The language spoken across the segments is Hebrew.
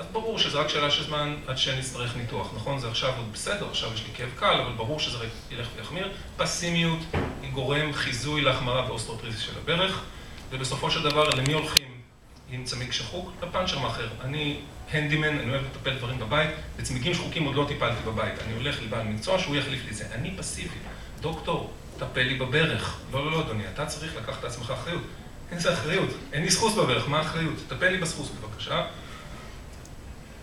אז ברור שזה רק שאלה של זמן עד שנצטרך ניתוח, נכון? זה עכשיו עוד בסדר, עכשיו יש לי כאב קל, אבל ברור שזה ילך ויחמיר. פסימיות היא גורם חיזוי להחמרה באוסטאופורוסיס של הברך, ובסופו של דבר, למי הולכים עם צמיג שחוק? לפנצ'רמאכר. אני הנדימן, אני אוהב לטפל דברים בבית, בצמיגים שחוקים עוד לא טיפלתי בבית. אני הולך לבעל מקצוע שהוא יחליף לי זה. אני פסיבי. דוקטור, טפל לי בברך. לא, לא, לא, אדוני, אתה צריך לקחת את עצמך אחריות. אין זה אחריות. אין לי סחוס בברך, מה האחריות? טפל לי בסחוס, בבקשה.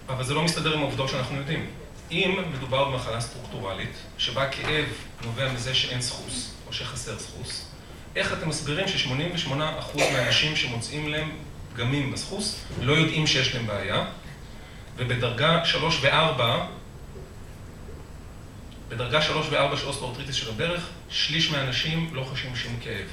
אבל זה לא מסתדר עם העובדות שאנחנו יודעים. אם מדובר במחלה סטרוקטורלית, שבה כאב נובע מזה שאין סחוס, או שחסר סחוס, איך אתם מסבירים ש-88% מהאנשים שמוצאים להם פגמים בסחוס, לא יודעים שיש להם בעיה, ובדרגה 3 ו-4, בדרגה 3 ו-4 של אוסטאופורוסיס של הברך, שליש מהאנשים לא חשים שום כאב.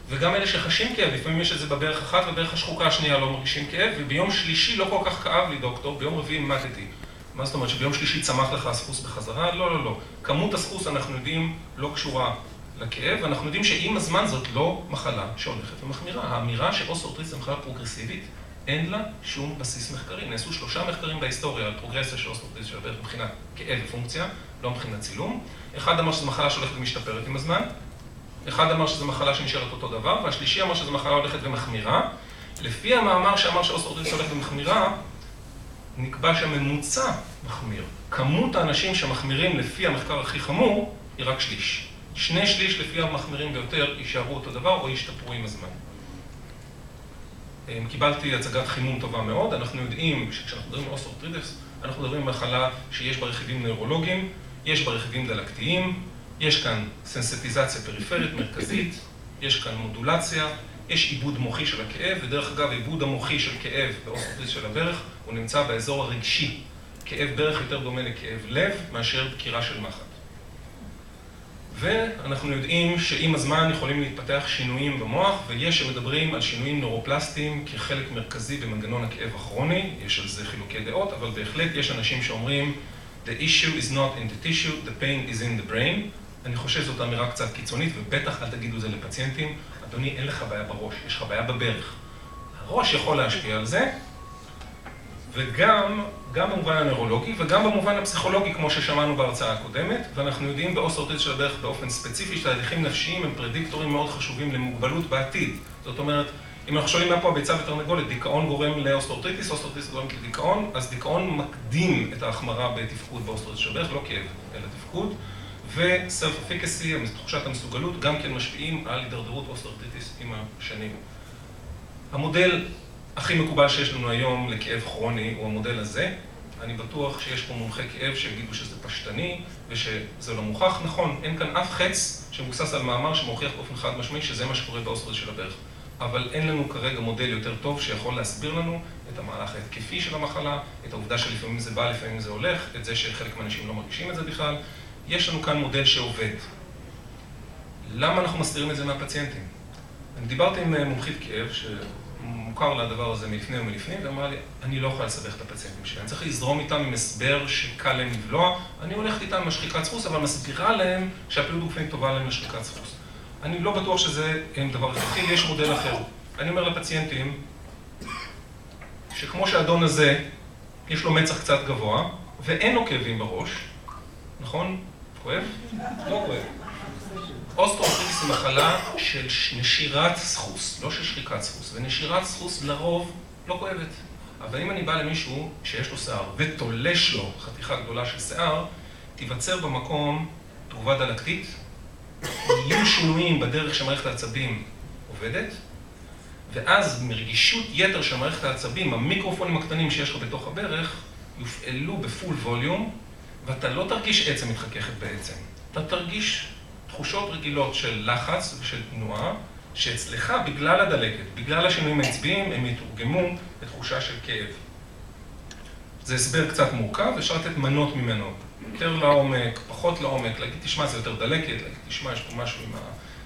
וגם אלה שחשים כאב, לפעמים יש את זה בברך אחת, וברך השחוקה השנייה לא מרגישים כאב, וביום שלישי לא כל כך כאב לי, דוקטור, ביום רביעי מתתי. מה זאת אומרת, שביום שלישי צמח לך הסחוס בחזרה? לא, לא, לא. כמות הסחוס, אנחנו יודעים, לא קשורה לכאב, ואנחנו יודעים שעם הזמן זאת לא מחלה שהולכת ומחמירה. האמירה שאוסטאופורוסיס זה מחלה פרוגרסיבית, אין לה שום בסיס מחקרי. נעשו 3 מחקרים בהיסטוריה על פרוגרסיה של אוסטאופורוסיס של הברך מבחינת כאב ופונקציה, לא מבחינת צילום. אחד אמר שזו מחלה שהולכת ומשתפרת עם הזמן, אחד אמר שזו מחלה שנשארת אותו דבר, והשלישי אמר שזו מחלה הולכת ומחמירה. לפי המאמר שאמר שאוסטאופורוסיס הולכת ומחמירה, נקבע שהממוצע מחמיר. כמות האנשים שמחמירים לפי המחקר הכי חמור היא רק שליש. 2/3 לפי המחמירים ביותר יישארו אותו דבר או ישתפרו עם הזמן. קיבלתי הצגת חימום טובה מאוד. אנחנו יודעים שכשאנחנו מדברים על אוסטאופורוסיס, אנחנו מדברים על מחלה שיש בה רכיבים נוירולוגיים, יש בה רכיבים דלקתיים, יש כאן סנסטיזציה פריפרית מרכזית, יש כאן מודולציה, יש עיבוד מוחי של הכאב, ודרך אגב, עיבוד המוחי של כאב באוסטאופורוסיס של הברך, הוא נמצא באזור הרגשי. כאב ברך יותר דומה לכאב לב מאשר דקירה של מחט. ואנחנו יודעים שעם הזמן יכולים להתפתח שינויים במוח, ויש שמדברים על שינויים נוירופלסטיים כחלק מרכזי במנגנון הכאב הכרוני, יש על זה חילוקי דעות, אבל בהחלט יש אנשים שאומרים The issue is not in the tissue, the pain is in the brain. אני חושב שזאת אמירה קצת קיצונית, ובטח אל תגידו זה לפציינטים, אדוני, אין לך בעיה בראש, יש לך בעיה בברך. הראש יכול להשפיע על זה, וגם במובן הנוירולוגי, וגם במובן הפסיכולוגי, כמו ששמענו בהרצאה הקודמת, ואנחנו יודעים באוסטאופורוסיס של הברך באופן ספציפי, שתהליכים נפשיים הם פרדיקטורים מאוד חשובים למוגבלות בעתיד. זאת אומרת, אם אנחנו שואלים מה פה הביצה ותרנגולת, דיכאון גורם לאוסטאופורוסיס, אוסטאופורוסיס גורם לדיכאון, אז דיכאון מקדים את ההחמרה בתפקוד באוסטאופורוסיס של הברך, לא כאב, אלא תפקוד, ו-self-efficacy, תחושת המסוגלות, גם כן משפיעים על הידרדרות אוסטאופורוסיס עם השנים. המודל הכי מקובל שיש לנו היום לכאב כרוני הוא המודל הזה. אני בטוח שיש פה מומחי כאב שיגידו שזה פשטני ושזה לא מוכח. נכון, אין כאן אף חץ שמבוסס על מאמר שמוכיח באופן חד משמעי שזה מה שקורה באוסטאופורוסיס של הברך. אבל אין לנו כרגע מודל יותר טוב שיכול להסביר לנו את המהלך ההתקפי של המחלה, את העובדה שלפעמים זה בא, לפעמים זה הולך, את זה שחלק מהאנשים לא מרגישים את זה בכלל. יש לנו כאן מודל שעובד. למה אנחנו מסתירים את זה מהפציינטים? אני דיברתי עם מומחית כאב שמוכר לדבר הזה מלפני ומלפני, ואמרה לי, אני לא יכולה לסבך את הפציינטים שלי. אני צריך לזרום איתם עם הסבר שקל להם לבלוע. אני הולכת איתם עם השחיקת סחוס, אבל מסבירה להם שהפעילות גופנית טובה להם לשחיקת סחוס. אני לא בטוח שזה דבר הכרחי, יש מודל אחר. אני אומר לפציינטים, שכמו שהאדון הזה, יש לו מצח קצת גבוה, ואין לו כאבים בראש, נכון? כואב? לא כואב. אוסטאופורוסיס היא מחלה של נשירת סחוס, לא של שחיקת סחוס, ונשירת סחוס לרוב לא כואבת. אבל אם אני בא למישהו שיש לו שיער ותולש לו חתיכה גדולה של שיער, תיווצר במקום תגובה דלקתית, יהיו שינויים בדרך שמערכת העצבים עובדת, ואז מרגישות יתר של מערכת העצבים, המיקרופונים הקטנים שיש לך בתוך הברך, יופעלו בפול ווליום, ואתה לא תרגיש עצם מתחככת בעצם. אתה תרגיש תחושות רגילות של לחץ ושל תנועה, שאצלך בגלל הדלקת, בגלל השינויים העצביים, הם יתורגמו לתחושה של כאב. זה הסבר קצת מורכב, אפשר לתת מנות ממנו. יותר לעומק, פחות לעומק, להגיד, תשמע, זה יותר דלקת, להגיד, תשמע, יש פה משהו עם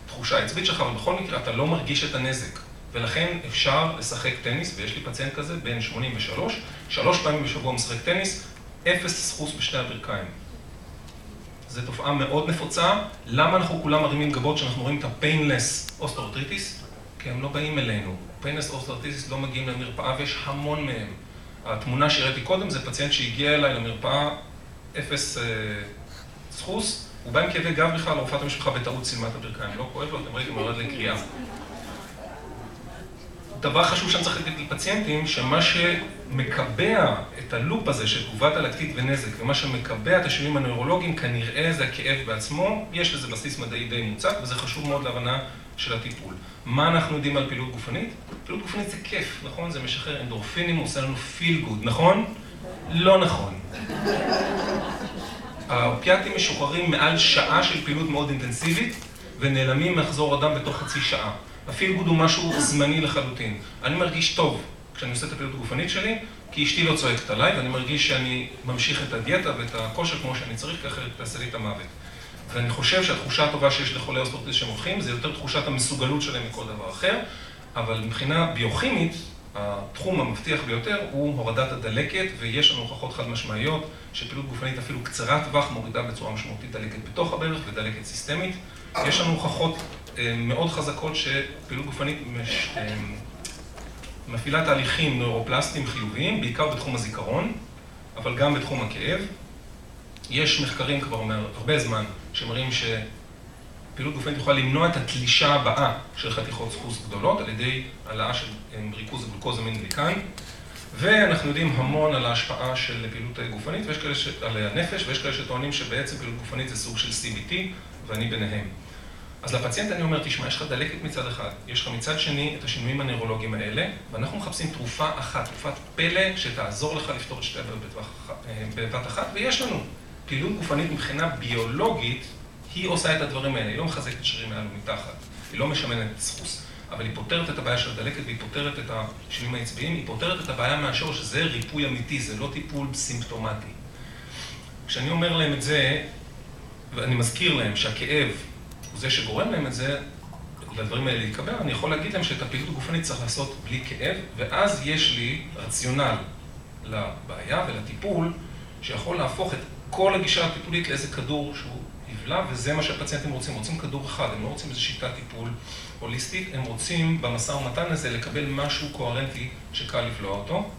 התחושה העצבית שלך, אבל בכל מקרה אתה לא מרגיש את הנזק. ולכן אפשר לשחק טניס, ויש לי פציינט כזה, בן 83, 3 פעמים בשבוע משחק טניס, 0 סחוס בשתי הברכיים. זו תופעה מאוד נפוצה. למה אנחנו כולם מרימים גבות כשאנחנו רואים את ה-painless אוסטאופורוסיס? כי הם לא באים אלינו. painless אוסטאופורוסיס לא מגיעים למרפאה ויש המון מהם. התמונה שהראיתי קודם זה פציינט שהגיע אליי למרפאה 0 סחוס, הוא בא עם כאבי גב בכלל, רופאת המשפחה בטעות צילמה את הברכיים, לא כואב לו, אתם ראיתם, הוא יורד לקריאה. דבר חשוב שאני צריך להגיד לפציינטים, שמה שמקבע את הלופ הזה של תגובת הלקטית ונזק, ומה שמקבע את השינויים הנוירולוגיים, כנראה זה הכאב בעצמו, יש לזה בסיס מדעי די מוצק, וזה חשוב מאוד להבנה של הטיפול. מה אנחנו יודעים על פעילות גופנית? פעילות גופנית זה כיף, נכון? זה משחרר אנדורפינים, הוא עושה לנו feel good, נכון? לא נכון. האופיאטים משוחררים מעל שעה של פעילות מאוד אינטנסיבית, ונעלמים מחזור הדם בתוך חצי שעה. הפיל גוד הוא משהו זמני לחלוטין. אני מרגיש טוב כשאני עושה את הפעילות הגופנית שלי, כי אשתי לא צועקת עליי, ואני מרגיש שאני ממשיך את הדיאטה ואת הכושר כמו שאני צריך, ככה תעשה לי את המוות. ואני חושב שהתחושה הטובה שיש לחולי אוסטאופורוזיס שהם הולכים, זה יותר תחושת המסוגלות שלהם מכל דבר אחר, אבל מבחינה ביוכימית, התחום המבטיח ביותר הוא הורדת הדלקת, ויש לנו הוכחות חד משמעיות שפעילות גופנית אפילו קצרת טווח מורידה בצורה משמעותית דלקת בתוך הברך ודלקת סיסטמית. יש לנו הוכחות מאוד חזקות שפעילות גופנית מפעילה תהליכים נוירופלסטיים חיוביים, בעיקר בתחום הזיכרון, אבל גם בתחום הכאב. יש מחקרים כבר הרבה זמן שמראים שפעילות גופנית יכולה למנוע את התלישה הבאה של חתיכות סחוס גדולות על ידי העלאה של ריכוז הגלוקוז המין-גליקן, ואנחנו יודעים המון על ההשפעה של פעילות גופנית ויש כאלה על הנפש, ויש כאלה שטוענים שבעצם פעילות גופנית זה סוג של CBT, ואני ביניהם. אז לפציינט אני אומר, תשמע, יש לך דלקת מצד אחד, יש לך מצד שני את השינויים הנוירולוגיים האלה, ואנחנו מחפשים תרופה אחת, תרופת פלא שתעזור לך לפתור את שתי הבעיות בבת אחת, ויש לנו פעילות גופנית מבחינה ביולוגית, היא עושה את הדברים האלה, היא לא מחזקת את שרירים מעל ומתחת, היא לא משמנת את סחוס, אבל היא פותרת את הבעיה של הדלקת והיא פותרת את השינויים העצביים, היא פותרת את הבעיה מהשורש, שזה ריפוי אמיתי, זה לא טיפול סימפטומטי. כשאני אומר להם את זה, ואני מזכיר להם שהכאב הוא זה שגורם להם את זה, לדברים האלה להתקבע, אני יכול להגיד להם שאת הפעילות הגופנית צריך לעשות בלי כאב, ואז יש לי רציונל לבעיה ולטיפול, שיכול להפוך את כל הגישה הטיפולית לאיזה כדור שהוא יבלע, וזה מה שהפציינטים רוצים. רוצים כדור אחד, הם לא רוצים איזו שיטת טיפול הוליסטית, הם רוצים במשא ומתן הזה לקבל משהו קוהרנטי שקל לבלוע אותו,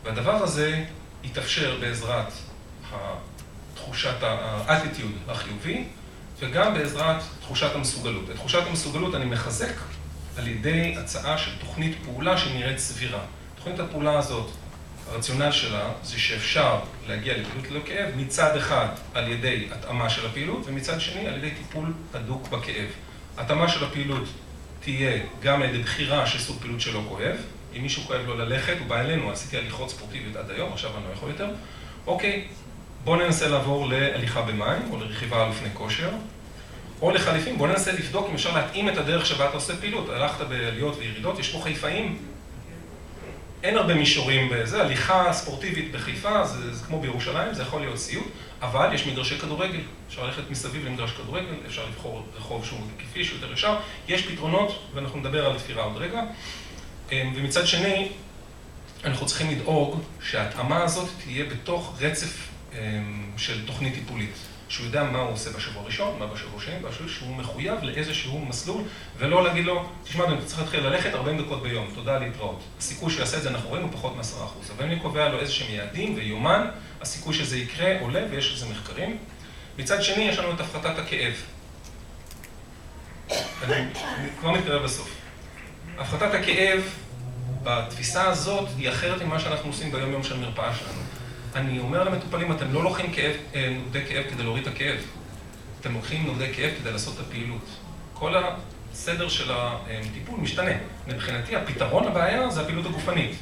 והדבר הזה יתאפשר בעזרת תחושת האטיטיוד החיובי, וגם בעזרת תחושת המסוגלות. את תחושת המסוגלות אני מחזק על ידי הצעה של תוכנית פעולה שנראית סבירה. תוכנית הפעולה הזאת, הרציונל שלה זה שאפשר להגיע לפעילות ללא כאב מצד אחד על ידי התאמה של הפעילות ומצד שני על ידי טיפול הדוק בכאב. התאמה של הפעילות תהיה גם על ידי בחירה של סוג פעילות שלא כואב. אם מישהו כואב לו ללכת, הוא בא אלינו, עשיתי הליכות ספורטיביות עד היום, עכשיו אני לא יכול יותר. אוקיי, בואו ננסה לעבור להליכה במים או לרכיבה על אופני כושר. או לחליפים, בואו ננסה לבדוק אם אפשר להתאים את הדרך שבה אתה עושה פעילות. הלכת בעליות וירידות, יש פה חיפאים. אין הרבה מישורים בזה, הליכה ספורטיבית בחיפה, זה כמו בירושלים, זה יכול להיות סיוט, אבל יש מגרשי כדורגל. אפשר ללכת מסביב למגרש כדורגל, אפשר לבחור רחוב שהוא כיפי, שהוא יותר ישר. יש פתרונות, ואנחנו נדבר על תפירה עוד רגע. ומצד שני, אנחנו צריכים לדאוג שההתאמה הזאת תהיה בתוך רצף של תוכנית טיפולית. שהוא יודע מה הוא עושה בשבוע הראשון, מה בשבוע השני, שהוא מחויב לאיזשהו מסלול, ולא להגיד לו, תשמע, אתה צריך להתחיל ללכת 40 דקות ביום, תודה להתראות. הסיכוי שיעשה את זה, אנחנו רואים, הוא פחות מ10%. אבל אני קובע לו איזשהם יעדים ויומן, הסיכוי שזה יקרה עולה, ויש לזה מחקרים. מצד שני, יש לנו את הפחתת הכאב. אני כבר מתקרב בסוף. הפחתת הכאב, בתפיסה הזאת, היא אחרת ממה שאנחנו עושים ביום-יום של מרפאה שלנו. אני אומר למטופלים, אתם לא לוקחים נוגדי כאב כדי להוריד את הכאב. אתם לוקחים נוגדי כאב כדי לעשות את הפעילות. כל הסדר של הטיפול משתנה. מבחינתי, הפתרון לבעיה זה הפעילות הגופנית.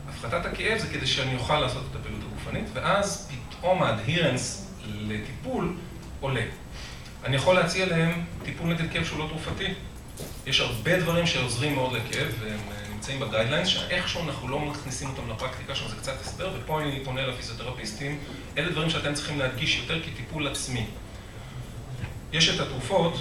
הפחתת הכאב זה כדי שאני אוכל לעשות את הפעילות הגופנית, ואז פתאום האדהירנס לטיפול עולה. אני יכול להציע להם טיפול נגד כאב שהוא לא תרופתי. יש הרבה דברים שעוזרים מאוד לכאב, והם נמצאים בגיידליינס, שאיכשהו אנחנו לא מכניסים אותם לפרקטיקה, שם זה קצת הסבר, ופה אני פונה לפיזיותרפיסטים. אלה דברים שאתם צריכים להדגיש יותר כטיפול עצמי. יש את התרופות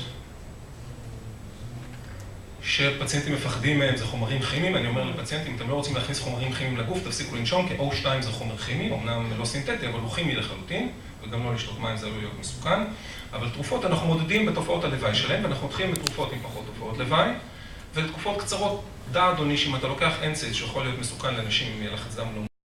שפציינטים מפחדים מהם, זה חומרים כימיים. אני אומר לפציינטים, אתם לא רוצים להכניס חומרים כימיים לגוף, תפסיקו לנשום, כי O2 זה חומר כימי, אמנם לא סינתטי, אבל הוא כימי לחלוטין, וגם לא לשתות מים, זה לא להיות מסוכן. אבל תרופות אנחנו מודדים בתופעות הלוואי שלהם, ואנחנו הולכים בתרופות עם פחות תופעות לוואי, ולתקופות קצרות, דע אדוני, שאם אתה לוקח NSAIDs שיכול להיות מסוכן לאנשים עם לחץ דם לא